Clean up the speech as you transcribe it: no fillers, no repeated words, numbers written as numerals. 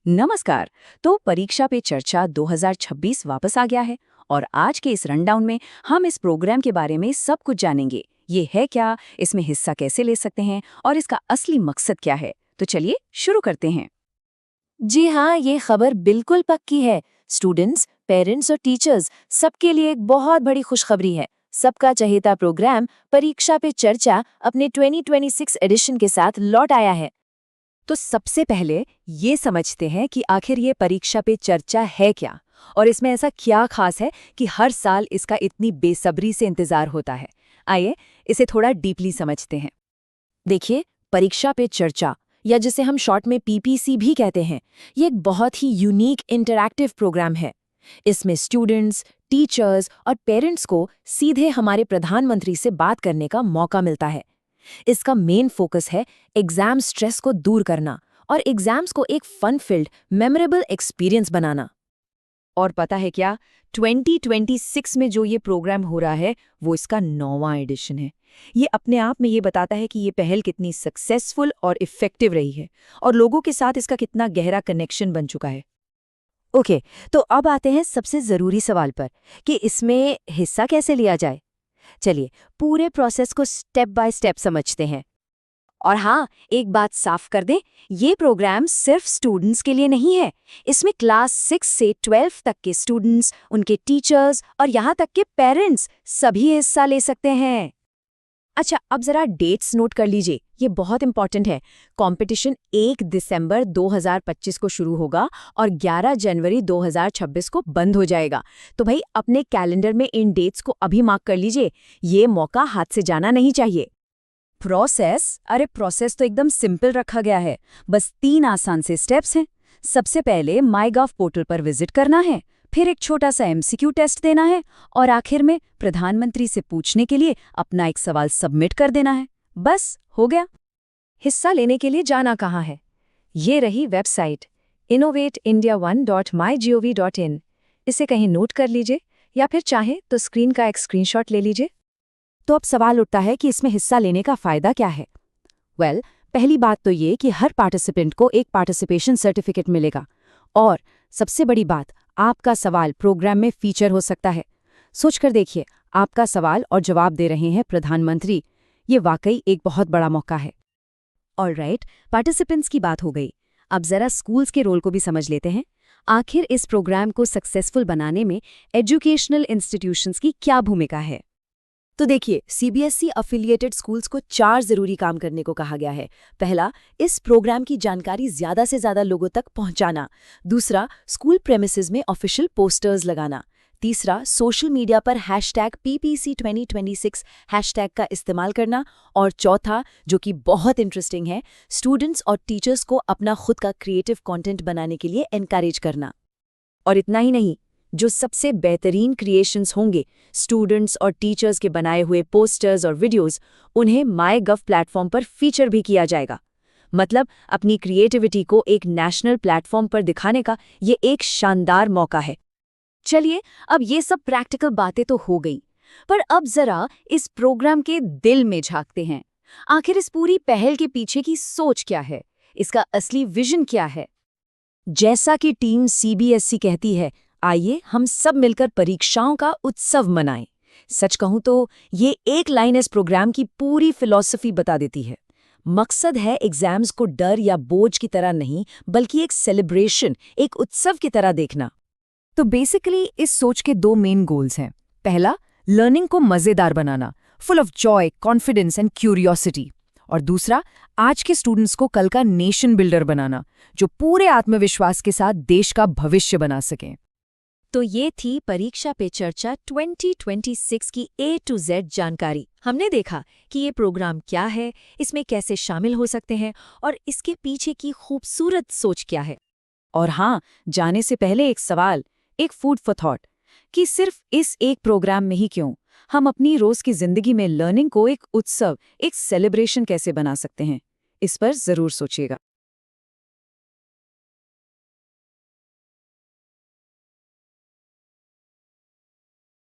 नमस्कार। तो परीक्षा पे चर्चा 2026 वापस आ गया है और आज के इस रनडाउन में हम इस प्रोग्राम के बारे में सब कुछ जानेंगे। ये है क्या, इसमें हिस्सा कैसे ले सकते हैं और इसका असली मकसद क्या है। तो चलिए शुरू करते हैं। जी हाँ, ये खबर बिल्कुल पक्की है। स्टूडेंट्स, पेरेंट्स और टीचर्स सबके लिए एक बहुत बड़ी खुशखबरी है। सबका चहेता प्रोग्राम परीक्षा पे चर्चा अपने 2026 एडिशन के साथ लौट आया है। तो सबसे पहले ये समझते हैं कि आखिर ये परीक्षा पे चर्चा है क्या और इसमें ऐसा क्या खास है कि हर साल इसका इतनी बेसब्री से इंतजार होता है। आइए इसे थोड़ा डीपली समझते हैं। देखिए, परीक्षा पे चर्चा या जिसे हम शॉर्ट में पीपीसी भी कहते हैं, ये एक बहुत ही यूनिक इंटरैक्टिव प्रोग्राम है। इसमें स्टूडेंट्स, टीचर्स और पेरेंट्स को सीधे हमारे प्रधानमंत्री से बात करने का मौका मिलता है। इसका मेन फोकस है एग्जाम स्ट्रेस को दूर करना और एग्जाम्स को एक फन फिल्ड, मेमोरेबल एक्सपीरियंस बनाना। और पता है क्या, 2026 में जो ये प्रोग्राम हो रहा है वो इसका 9वां एडिशन है। ये अपने आप में ये बताता है कि ये पहल कितनी सक्सेसफुल और इफ़ेक्टिव रही है और लोगों के साथ इसका कितना गहरा कनेक्शन बन चुका है। ओके, तो अब आते हैं सबसे ज़रूरी सवाल पर कि इसमें हिस्सा कैसे लिया जाए। चलिए, पूरे प्रोसेस को स्टेप बाय स्टेप समझते हैं। और हाँ, एक बात साफ कर दें, ये प्रोग्राम सिर्फ स्टूडेंट्स के लिए नहीं है। इसमें क्लास 6 से 12 तक के स्टूडेंट्स, उनके टीचर्स और यहाँ तक के पेरेंट्स सभी हिस्सा ले सकते हैं। अच्छा, अब जरा डेट्स नोट कर लीजिए, ये बहुत इंपॉर्टेंट है। कंपटीशन 1 दिसंबर 2025 को शुरू होगा और 11 जनवरी 2026 को बंद हो जाएगा। तो भाई अपने कैलेंडर में इन डेट्स को अभी मार्क कर लीजिए, ये मौका हाथ से जाना नहीं चाहिए। प्रोसेस तो एकदम सिंपल रखा गया है। बस 3 आसान से स्टेप्स हैं। सबसे पहले माईगॉव पोर्टल पर विजिट करना है, फिर एक छोटा सा एमसीक्यू टेस्ट देना है और आखिर में प्रधानमंत्री से पूछने के लिए अपना एक सवाल सबमिट कर देना है। बस हो गया। हिस्सा लेने के लिए जाना कहाँ है? ये रही वेबसाइट innovateindia1.mygov.in। इसे कहीं नोट कर लीजिए या फिर चाहे तो स्क्रीन का एक स्क्रीनशॉट ले लीजिए। तो अब सवाल उठता है कि इसमें हिस्सा लेने का फ़ायदा क्या है? पहली बात तो ये कि हर पार्टिसिपेंट को एक पार्टिसिपेशन सर्टिफिकेट मिलेगा और सबसे बड़ी बात, आपका सवाल प्रोग्राम में फीचर हो सकता है। सोचकर देखिए, आपका सवाल और जवाब दे रहे हैं प्रधानमंत्री। ये वाकई एक बहुत बड़ा मौका है। ऑलराइट, पार्टिसिपेंट्स की बात हो गई। अब जरा स्कूल्स के रोल को भी समझ लेते हैं। आखिर इस प्रोग्राम को सक्सेसफुल बनाने में एजुकेशनल इंस्टीट्यूशंस की क्या भूमिका है? तो देखिए, सीबीएसई अफिलिएटेड स्कूल्स को 4 जरूरी काम करने को कहा गया है। पहला, इस प्रोग्राम की जानकारी ज्यादा से ज्यादा लोगों तक पहुंचाना। दूसरा, स्कूल प्रेमिसेस में ऑफिशियल पोस्टर्स लगाना। तीसरा, सोशल मीडिया पर #PPC2026 हैशटैग का इस्तेमाल करना। और चौथा, जो कि बहुत इंटरेस्टिंग है, स्टूडेंट्स और टीचर्स को अपना खुद का क्रिएटिव कंटेंट बनाने के लिए एनकरेज करना। और इतना ही नहीं, जो सबसे बेहतरीन क्रिएशंस होंगे, स्टूडेंट्स और टीचर्स के बनाए हुए पोस्टर्स और वीडियोस, उन्हें माईगव प्लेटफॉर्म पर फीचर भी किया जाएगा। मतलब अपनी क्रिएटिविटी को एक नेशनल प्लेटफॉर्म पर दिखाने का ये एक शानदार मौका है। चलिए, अब ये सब प्रैक्टिकल बातें तो हो गई, पर अब जरा इस प्रोग्राम के दिल में झांकते हैं। आखिर इस पूरी पहल के पीछे की सोच क्या है, इसका असली विजन क्या है? जैसा कि टीम सीबीएसई कहती है, आइए हम सब मिलकर परीक्षाओं का उत्सव मनाएं। सच कहूं तो ये एक लाइन इस प्रोग्राम की पूरी फिलॉसफी बता देती है। मकसद है एग्जाम्स को डर या बोझ की तरह नहीं, बल्कि एक सेलिब्रेशन, एक उत्सव की तरह देखना। तो बेसिकली इस सोच के 2 मेन गोल्स हैं। पहला, लर्निंग को मजेदार बनाना, full of joy, confidence and curiosity. और दूसरा, आज के स्टूडेंट्स को कल का नेशन बिल्डर बनाना, जो पूरे आत्मविश्वास के साथ देश का भविष्य बना सकें। तो ये थी परीक्षा पे चर्चा 2026 की A to Z जानकारी। हमने देखा कि ये प्रोग्राम क्या है, इसमें कैसे शामिल हो सकते हैं और इसके पीछे की खूबसूरत सोच क्या है। और हाँ, जाने से पहले एक सवाल, एक फूड फॉर थॉट, कि सिर्फ इस एक प्रोग्राम में ही क्यों, हम अपनी रोज की जिंदगी में लर्निंग को एक उत्सव, एक सेलिब्रेशन कैसे बना सकते हैं? इस पर जरूर सोचिएगा।